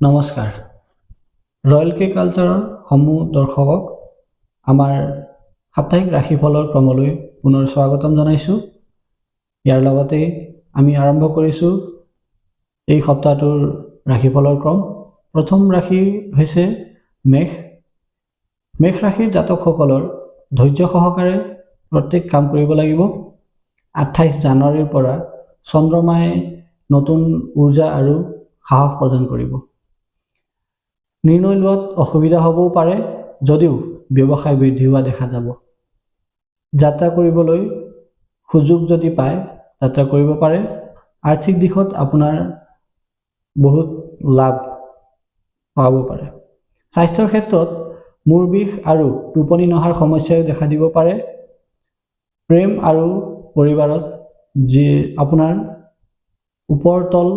নমস্কাৰ ৰয়েল কে কালচাৰৰ সমূহ দৰ্শকক আমাৰ সাপ্তাহিক ৰাশিফলৰ ক্ৰমলৈ পুনৰ স্বাগতম জনাইছোঁ। ইয়াৰ লগতে আমি আৰম্ভ কৰিছোঁ এই সপ্তাহটোৰ ৰাশিফলৰ ক্ৰম। প্ৰথম ৰাশি হৈছে মেষ। মেষ ৰাশিৰ জাতকসকলৰ ধৈৰ্য সহকাৰে প্ৰত্যেক কাম কৰিব লাগিব। 28 জানুৱাৰীৰ পৰা চন্দ্ৰমাই নতুন ঊৰ্জা আৰু সাহস প্ৰদান কৰিব। নিৰ্ণয় লোৱাত অসুবিধা হ'বও পাৰে, যদিও ব্যৱসায় বৃদ্ধি হোৱা দেখা যাব। যাত্ৰা কৰিবলৈ সুযোগ যদি পায় যাত্ৰা কৰিব পাৰে। আৰ্থিক দিশত আপোনাৰ বহুত লাভ পাব পাৰে। স্বাস্থ্যৰ ক্ষেত্ৰত মূৰ বিষ আৰু টোপনি নহাৰ সমস্যাও দেখা দিব পাৰে। প্ৰেম আৰু পৰিবাৰত যি আপোনাৰ ওপৰতল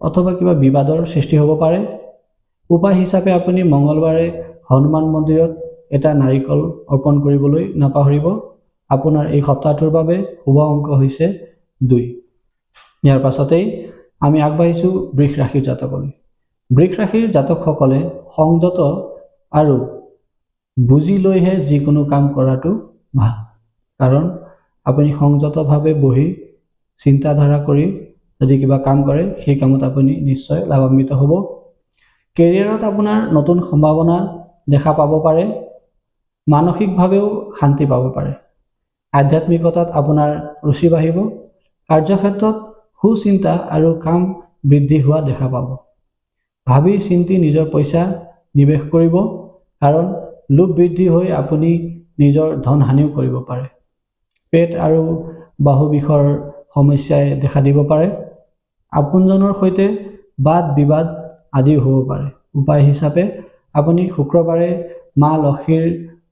অথবা কিবা বিবাদৰ সৃষ্টি হ'ব পাৰে। উপায় হিচাপে আপুনি মঙ্গলবাৰে হনুমান মন্দিৰত এটা নাৰিকল অৰ্পণ কৰিবলৈ নাপাহৰিব। আপোনাৰ এই সপ্তাহটোৰ বাবে শুভ অংক হৈছে 2। ইয়াৰ পাছতেই আমি আগবাঢ়িছোঁ বৃষ ৰাশিৰ জাতকলৈ। বৃষ ৰাশিৰ জাতকসকলে সংযত আৰু বুজি লৈহে যিকোনো কাম কৰাটো ভাল, কাৰণ আপুনি সংযতভাৱে বহি চিন্তাধাৰা কৰি যদি কিবা কাম কৰে সেই কামত আপুনি নিশ্চয় লাভান্বিত হ'ব। কেৰিয়াৰত আপোনাৰ নতুন সম্ভাৱনা দেখা পাব পাৰে। মানসিকভাৱেও শান্তি পাব পাৰে। আধ্যাত্মিকতাত আপোনাৰ ৰুচি বাঢ়িব। কাৰ্যক্ষেত্ৰত সুচিন্তা আৰু কাম বৃদ্ধি হোৱা দেখা পাব। ভাবি চিন্তি নিজৰ পইচা নিৱেশ কৰিব, কাৰণ লোভ বৃদ্ধি হৈ আপুনি নিজৰ ধন হানিও কৰিব পাৰে। পেট আৰু বাহু বিষৰ সমস্যাই দেখা দিব পাৰে। আপোনজনৰ সৈতে বাদ বিবাদ আদিও হ'ব পাৰে। উপায় হিচাপে আপুনি শুক্ৰবাৰে মা লক্ষ্মীৰ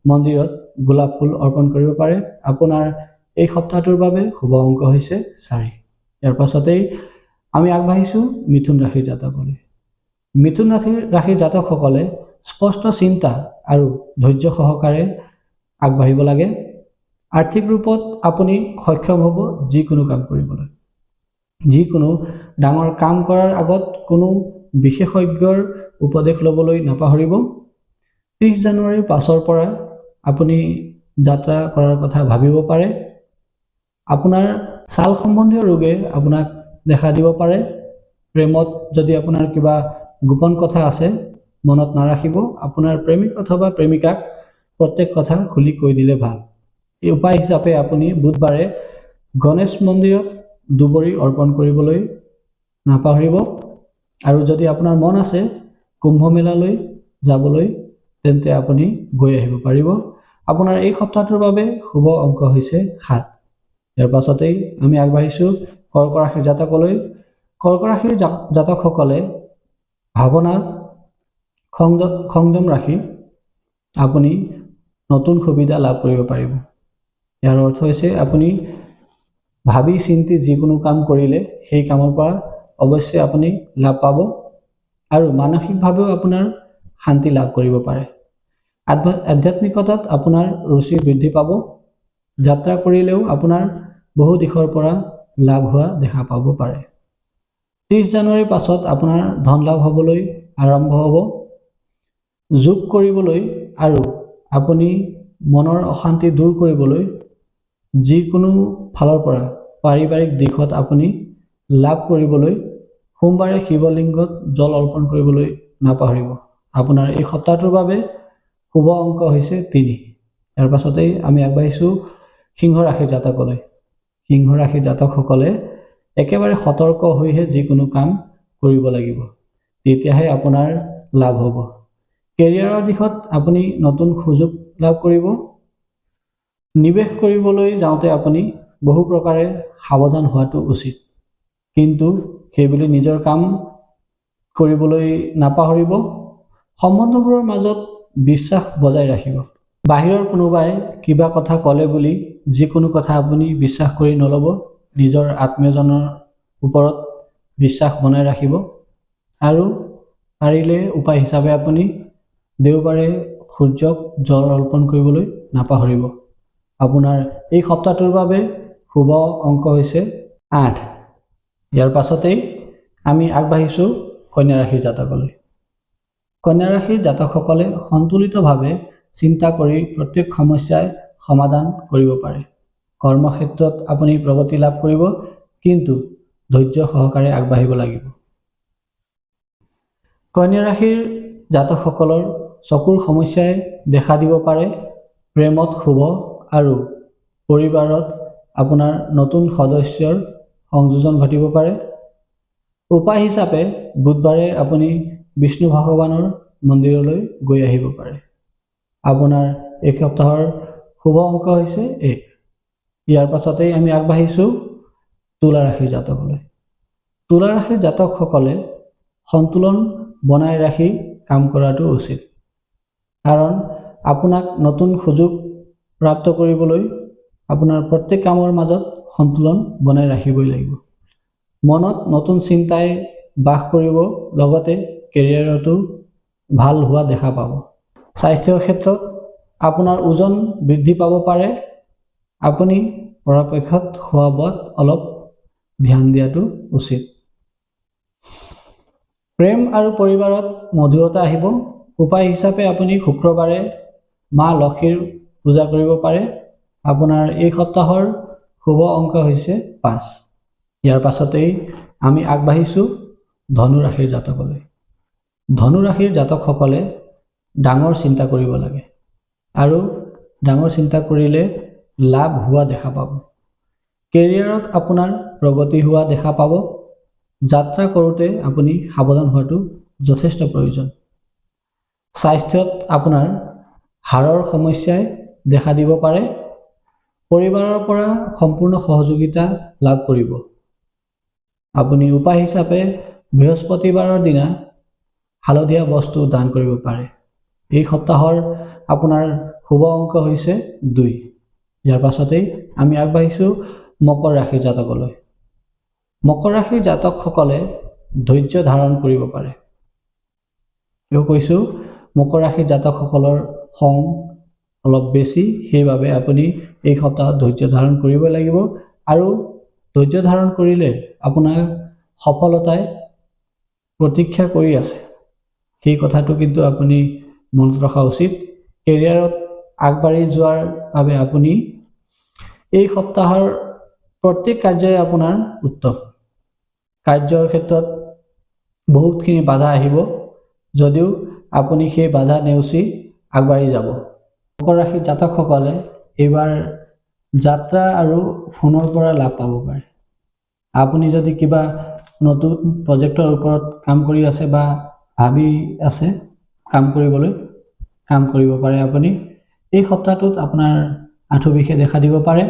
মন্দিৰত গোলাপ ফুল অৰ্পণ কৰিব পাৰে। আপোনাৰ এই সপ্তাহটোৰ বাবে শুভ অংক হৈছে 4। ইয়াৰ পাছতেই আমি আগবাঢ়িছোঁ মিথুন ৰাশিৰ জাতকলৈ। মিথুন ৰাশিৰ জাতকসকলে স্পষ্ট চিন্তা আৰু ধৈৰ্য সহকাৰে আগবাঢ়িব লাগে। আৰ্থিক ৰূপত আপুনি সক্ষম হ'ব যিকোনো কাম কৰিবলৈ। যিকোনো ডাঙৰ কাম কৰাৰ আগত কোনো বিশেষজ্ঞৰ উপদেশ ল'বলৈ নাপাহৰিব। 30 জানুৱাৰীৰ পাছৰ পৰা আপুনি যাত্ৰা কৰাৰ কথা ভাবিব পাৰে। আপোনাৰ ছাল সম্বন্ধীয় ৰোগে আপোনাক দেখা দিব পাৰে। প্ৰেমত যদি আপোনাৰ কিবা গোপন কথা আছে মনত নাৰাখিব। আপোনাৰ প্ৰেমিক অথবা প্ৰেমিকাক প্ৰত্যেক কথা খুলি কৈ দিলে ভাল। এই উপায় হিচাপে আপুনি বুধবাৰে গণেশ মন্দিৰত দুবৰি অৰ্পণ কৰিবলৈ নাপাহৰিব। আৰু যদি আপোনাৰ মন আছে কুম্ভ মেলালৈ যাবলৈ, তেন্তে আপুনি গৈ আহিব পাৰিব। আপোনাৰ এই সপ্তাহটোৰ বাবে শুভ অংক হৈছে 7। ইয়াৰ পাছতেই আমি আগবাঢ়িছোঁ কৰ্ক ৰাশিৰ জাতকলৈ। কৰ্ক ৰাশিৰ জাতকসকলে ভাৱনাত সংযম ৰাখি আপুনি নতুন সুবিধা লাভ কৰিব পাৰিব। ইয়াৰ অৰ্থ হৈছে আপুনি ভাবি চিন্তি যিকোনো কাম কৰিলে সেই কামৰ পৰা অৱশ্যে আপুনি লাভ পাব আৰু মানসিকভাৱেও আপোনাৰ শান্তি লাভ কৰিব পাৰে। আধ্যাত্মিকতাত আপোনাৰ ৰুচি বৃদ্ধি পাব। যাত্ৰা কৰিলেও আপোনাৰ বহু দিশৰ পৰা লাভ হোৱা দেখা পাব পাৰে। 30 জানুৱাৰীৰ পাছত আপোনাৰ ধন লাভ হ'বলৈ আৰম্ভ হ'ব। যোগ কৰিবলৈ আৰু আপুনি মনৰ অশান্তি দূৰ কৰিবলৈ যিকোনো ফালৰ পৰা পাৰিবাৰিক দিশত আপুনি লাভ কৰিবলৈ সোমবাৰে শিৱলিংগত জল অৰ্পণ কৰিবলৈ নাপাহৰিব। আপোনাৰ এই সপ্তাহটোৰ বাবে শুভ অংক হৈছে 3। ইয়াৰ পাছতেই আমি আগবাঢ়িছোঁ সিংহ ৰাশিৰ জাতকলৈ। সিংহ ৰাশিৰ জাতকসকলে একেবাৰে সতৰ্ক হৈহে যিকোনো কাম কৰিব লাগিব, তেতিয়াহে আপোনাৰ লাভ হ'ব। কেৰিয়াৰৰ দিশত আপুনি নতুন সুযোগ লাভ কৰিব। নিৱেশ কৰিবলৈ যাওঁতে আপুনি বহু প্ৰকাৰে সাৱধান হোৱাটো উচিত, কিন্তু সেইবুলি নিজৰ কাম কৰিবলৈ নাপাহৰিব। সম্বন্ধবোৰৰ মাজত বিশ্বাস বজাই ৰাখিব। বাহিৰৰ কোনোবাই কিবা কথা ক'লে বুলি যিকোনো কথা আপুনি বিশ্বাস কৰি নল'ব। নিজৰ আত্মীয়জনৰ ওপৰত বিশ্বাস বনাই ৰাখিব। আৰু পাৰিলে উপায় হিচাপে আপুনি দেওবাৰে সূৰ্যক জল অৰ্পণ কৰিবলৈ নাপাহৰিব। আপোনাৰ এই সপ্তাহটোৰ বাবে শুভ অংক হৈছে 8। ইয়াৰ পাছতেই আমি আগবাঢ়িছোঁ কন্যা ৰাশিৰ জাতকলৈ। কন্যা ৰাশিৰ জাতকসকলে সন্তুলিতভাৱে চিন্তা কৰি প্ৰত্যেক সমস্যাৰ সমাধান কৰিব পাৰে। কৰ্মক্ষেত্ৰত আপুনি প্ৰগতি লাভ কৰিব, কিন্তু ধৈৰ্য সহকাৰে আগবাঢ়িব লাগিব। কন্যা ৰাশিৰ জাতকসকলৰ চকুৰ সমস্যাই দেখা দিব পাৰে। প্ৰেমত শুভ আৰু পৰিবাৰত আপোনাৰ নতুন সদস্যৰ সংযোজন ঘটিব পাৰে। উপায় হিচাপে বুধবাৰে আপুনি বিষ্ণু ভগৱানৰ মন্দিৰলৈ গৈ আহিব পাৰে। আপোনাৰ এই সপ্তাহৰ শুভ অংক হৈছে 1। ইয়াৰ পাছতেই আমি আগবাঢ়িছোঁ তুলা ৰাশিৰ জাতকলৈ। তুলা ৰাশিৰ জাতকসকলে সন্তুলন বনাই ৰাখি কাম কৰাটো উচিত, কাৰণ আপোনাক নতুন সুযোগ প্ৰাপ্ত কৰিবলৈ আপোনাৰ প্ৰত্যেক কামৰ মাজত সন্তুলন বনাই ৰাখিবই লাগিব। মনত নতুন চিন্তাই বাস কৰিব, লগতে কেৰিয়াৰতো ভাল হোৱা দেখা পাব। স্বাস্থ্যৰ ক্ষেত্ৰত আপোনাৰ ওজন বৃদ্ধি পাব পাৰে। আপুনি পৰাপক্ষত খোৱা বোৱাত অলপ ধ্যান দিয়াটো উচিত। প্ৰেম আৰু পৰিবাৰত মধুৰতা আহিব। উপায় হিচাপে আপুনি শুক্ৰবাৰে মা লক্ষ্মীৰ পূজা কৰিব পাৰে। আপোনাৰ এই সপ্তাহৰ শুভ অংক হৈছে 5। ইয়াৰ পাছতেই আমি আগবাঢ়িছোঁ ধনু ৰাশিৰ জাতকলৈ। ধনু ৰাশিৰ জাতকসকলে ডাঙৰ চিন্তা কৰিব লাগে, আৰু ডাঙৰ চিন্তা কৰিলে লাভ হোৱা দেখা পাব। কেৰিয়াৰত আপোনাৰ প্ৰগতি হোৱা দেখা পাব। যাত্ৰা কৰোঁতে আপুনি সাৱধান হোৱাটো যথেষ্ট প্ৰয়োজন। স্বাস্থ্যত আপোনাৰ হাড়ৰ সমস্যাই দেখা দিব পাৰে। পৰিবাৰৰ পৰা সম্পূৰ্ণ সহযোগিতা লাভ কৰিব। আপুনি উপায় হিচাপে বৃহস্পতিবাৰৰ দিনা হালধীয়া বস্তু দান কৰিব পাৰে। এই সপ্তাহৰ আপোনাৰ শুভ অংক হৈছে 2। ইয়াৰ পাছতেই আমি আগবাঢ়িছোঁ মকৰ ৰাশিৰ জাতকলৈ। মকৰ ৰাশিৰ জাতকসকলে ধৈৰ্য ধাৰণ কৰিব পাৰে। কিয় কৈছোঁ, মকৰ ৰাশিৰ জাতকসকলৰ খং অলপ বেছি, সেইবাবে আপুনি এই সপ্তাহত ধৈৰ্য ধাৰণ কৰিব লাগিব, আৰু ধৈৰ্য ধাৰণ কৰিলে আপোনাৰ সফলতাই প্ৰতীক্ষা কৰি আছে। সেই কথাটো কিন্তু আপুনি মনত ৰখা উচিত। কেৰিয়াৰত আগবাঢ়ি যোৱাৰ বাবে আপুনি এই সপ্তাহৰ প্ৰত্যেক কাৰ্যই আপোনাৰ উত্তম। কাৰ্যৰ ক্ষেত্ৰত বহুতখিনি বাধা আহিব, যদিও আপুনি সেই বাধা নেওচি আগবাঢ়ি যাব। মকৰ ৰাশিৰ জাতকসকলে এইবাৰ যাত্ৰা আৰু ফোনৰ পৰা লাভ পাব পাৰে। আপুনি যদি কিবা নতুন প্ৰজেক্টৰ ওপৰত কাম কৰি আছে বা ভাবি আছে কাম কৰিবলৈ, কাম কৰিব পাৰে আপুনি। এই সপ্তাহটোত আপোনাৰ আঁঠু বিষে দেখা দিব পাৰে।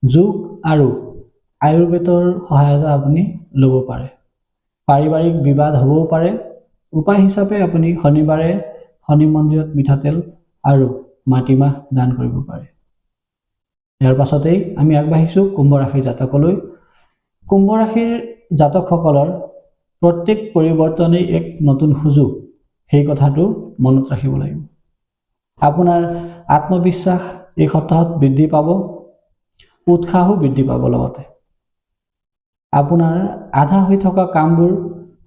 যোগ আৰু আয়ুৰ্বেদৰ সহায়তা আপুনি ল'ব পাৰে। পাৰিবাৰিক বিবাদ হ'বও পাৰে। উপায় হিচাপে আপুনি শনিবাৰে শনি মন্দিৰত মিঠাতেল আৰু মাটিমাহ দান কৰিব পাৰে। ইয়াৰ পাছতেই আমি আগবাঢ়িছোঁ কুম্ভ ৰাশিৰ জাতকলৈ। কুম্ভ ৰাশিৰ জাতকসকলৰ প্ৰত্যেক পৰিৱৰ্তনেই এক নতুন সুযোগ, সেই কথাটো মনত ৰাখিব লাগিব। আপোনাৰ আত্মবিশ্বাস এই সপ্তাহত বৃদ্ধি পাব, উৎসাহো বৃদ্ধি পাব। লগতে আপোনাৰ আধা হৈ থকা কামবোৰ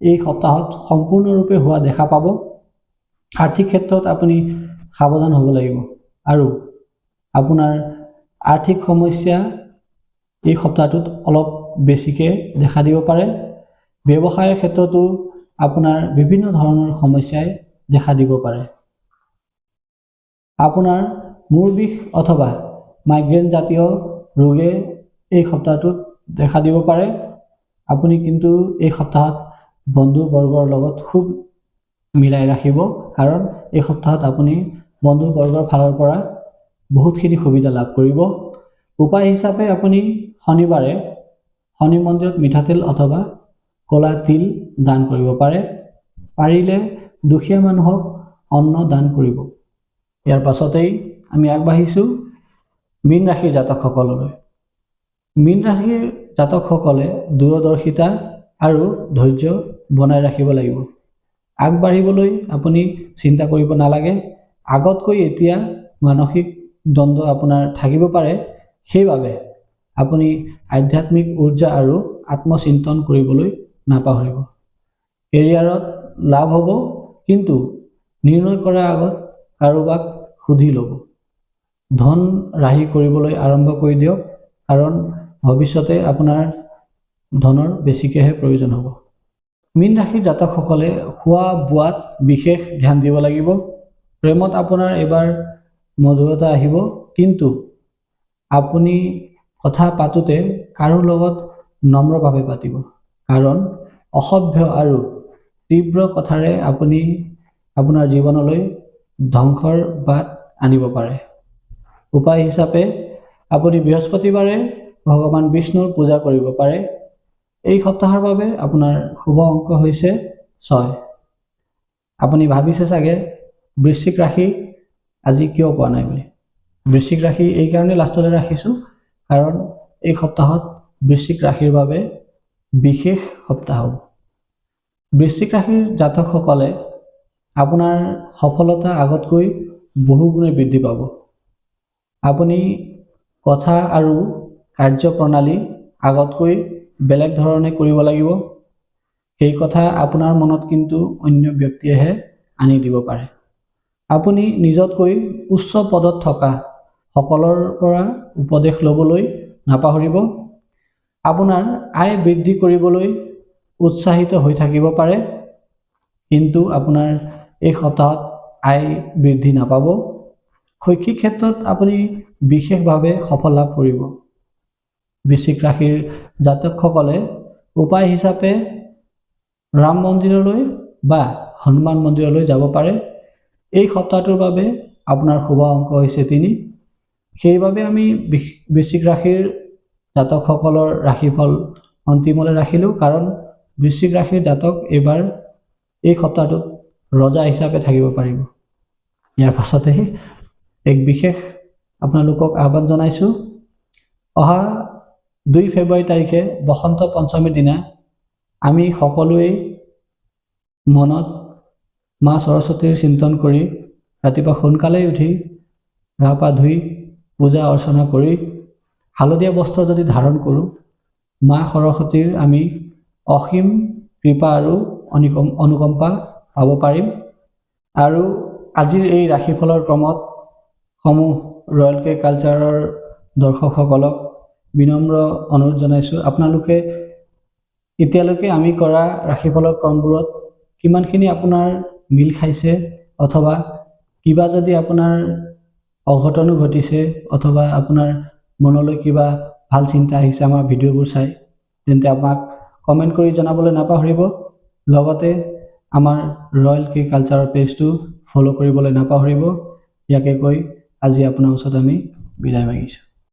এই সপ্তাহত সম্পূৰ্ণৰূপে হোৱা দেখা পাব। আৰ্থিক ক্ষেত্ৰত আপুনি সাৱধান হ'ব লাগিব, আৰু আপোনাৰ আৰ্থিক সমস্যা এই সপ্তাহটোত অলপ বেছিকৈ দেখা দিব পাৰে। ব্যৱসায়ৰ ক্ষেত্ৰতো আপোনাৰ বিভিন্ন ধৰণৰ সমস্যাই দেখা দিব পাৰে। আপোনাৰ মূৰ বিষ অথবা মাইগ্ৰেইন জাতীয় ৰোগে এই সপ্তাহটোত দেখা দিব পাৰে। আপুনি কিন্তু এই সপ্তাহত বন্ধুবৰ্গৰ লগত খুব মিলাই ৰাখিব, কাৰণ এই সপ্তাহত আপুনি বন্ধুবৰ্গৰ ফালৰ পৰা বহুতখিনি সুবিধা লাভ কৰিব। উপায় হিচাপে আপুনি শনিবাৰে শনি মন্দিৰত মিঠাতেল অথবা ক'লা তিল দান কৰিব পাৰে। পাৰিলে দুখীয়া মানুহক অন্ন দান কৰিব। ইয়াৰ পাছতেই আমি আগবাঢ়িছোঁ মীন ৰাশিৰ জাতকসকললৈ। মীন ৰাশিৰ জাতকসকলে দূৰদৰ্শিতা আৰু ধৈৰ্য বনাই ৰাখিব লাগিব। আগবাঢ়িবলৈ আপুনি চিন্তা কৰিব নালাগে। আগতকৈ এতিয়া মানসিক দ্বন্দ্ব আপোনাৰ থাকিব পাৰে, সেইবাবে আপুনি আধ্যাত্মিক ঊৰ্জা আৰু আত্মচিন্তন কৰিবলৈ নাপাহৰিব। কেৰিয়াৰত লাভ হ'ব, কিন্তু নিৰ্ণয় কৰাৰ আগত কাৰোবাক সুধি ল'ব। ধন ৰাহি কৰিবলৈ আৰম্ভ কৰি দিয়ক, কাৰণ ভৱিষ্যতে আপোনাৰ ধনৰ বেছিকৈহে প্ৰয়োজন হ'ব। মীন ৰাশিৰ জাতকসকলে খোৱা বোৱাত বিশেষ ধ্যান দিব লাগিব। প্ৰেমত আপোনাৰ এইবাৰ মধুৰতা আহিব, কিন্তু আপুনি কথা পাতোতে কাৰো লগত নম্ৰভাৱে পাতিব, কাৰণ অসভ্য আৰু তীব্ৰ কথাৰে আপুনি আপোনাৰ জীৱনলৈ ধ্বংসৰ বাট আনিব পাৰে। উপায় হিচাপে আপুনি বৃহস্পতিবাৰে ভগৱান বিষ্ণুৰ পূজা কৰিব পাৰে। এই সপ্তাহৰ বাবে আপোনাৰ শুভ অংক হৈছে 6। আপুনি ভাবিছে চাগে বৃশ্চিক ৰাশি আজি কিয় পোৱা নাই বুলি। বৃশ্চিক ৰাশি এইকাৰণে লাষ্টলৈ ৰাখিছোঁ, কাৰণ এই সপ্তাহত বৃশ্চিক ৰাশিৰ বাবে বিশেষ সপ্তাহ হ'ব। বৃশ্চিক ৰাশিৰ জাতকসকলে আপোনাৰ সফলতা আগতকৈ বহুগুণে বৃদ্ধি পাব। আপুনি কথা আৰু কাৰ্যপ্ৰণালী আগতকৈ বেলেগ ধৰণে কৰিব লাগিব। সেই কথা আপোনাৰ মনত কিন্তু অন্য ব্যক্তিয়েহে আনি দিব পাৰে। আপুনি নিজতকৈ উচ্চ পদত থকা সকলৰ পৰা উপদেশ ল'বলৈ নাপাহৰিব। আপোনাৰ আয় বৃদ্ধি কৰিবলৈ উৎসাহিত হৈ থাকিব পাৰে, কিন্তু আপোনাৰ এই সপ্তাহত আয় বৃদ্ধি নাপাব। শৈক্ষিক ক্ষেত্ৰত আপুনি বিশেষভাৱে সফল লাভ কৰিব। বৃশ্চিক ৰাশিৰ জাতকসকলে উপায় হিচাপে ৰাম মন্দিৰলৈ বা হনুমান মন্দিৰলৈ যাব পাৰে। এই সপ্তাহটোৰ বাবে আপোনাৰ শুভ অংক হৈছে 3। সেইবাবে আমি বৃশ্চিক ৰাশিৰ জাতকসকলৰ ৰাশিফল অন্তিমলৈ ৰাখিলোঁ, কাৰণ বৃশ্চিক ৰাশিৰ জাতক এইবাৰ এই সপ্তাহটোত ৰজা হিচাপে থাকিব পাৰিব। ইয়াৰ পাছতে এক বিশেষ আপোনালোকক আহ্বান জনাইছোঁ। অহা 2 ফেব্ৰুৱাৰী তাৰিখে বসন্ত পঞ্চমীৰ দিনা আমি সকলোৱে মনত মা সৰস্বতীৰ চিন্তন কৰি ৰাতিপুৱা সোনকালেই উঠি গা পা ধুই পূজা অৰ্চনা কৰি হালধীয়া বস্ত্ৰ যদি ধাৰণ কৰোঁ, মা সৰস্বতীৰ আমি অসীম কৃপা আৰু অনুকম্পা পাব পাৰিম। আৰু আজিৰ এই ৰাশিফলৰ ক্ৰমত সমূহ ৰয়েল কে কালচাৰৰ দৰ্শকসকলক বিনম্ৰ অনুৰোধ জনাইছোঁ, আপোনালোকে এতিয়ালৈকে আমি কৰা ৰাশিফলৰ ক্ৰমবোৰত কিমানখিনি আপোনাৰ মিল খাইছে, অথবা কিবা যদি আপোনাৰ অঘটনো ঘটিছে, অথবা আপোনাৰ মনলৈ কিবা ভাল চিন্তা আহিছে আমাৰ ভিডিঅ'বোৰ চাই, তেন্তে আমাক কমেণ্ট কৰি জনাবলৈ নাপাহৰিব। লগতে আমাৰ ৰয়েল কে কালচাৰৰ পেজটো ফ'ল' কৰিবলৈ নাপাহৰিব। ইয়াকে কৈ আজি আপোনাৰ ওচৰত আমি বিদায় মাগিছোঁ।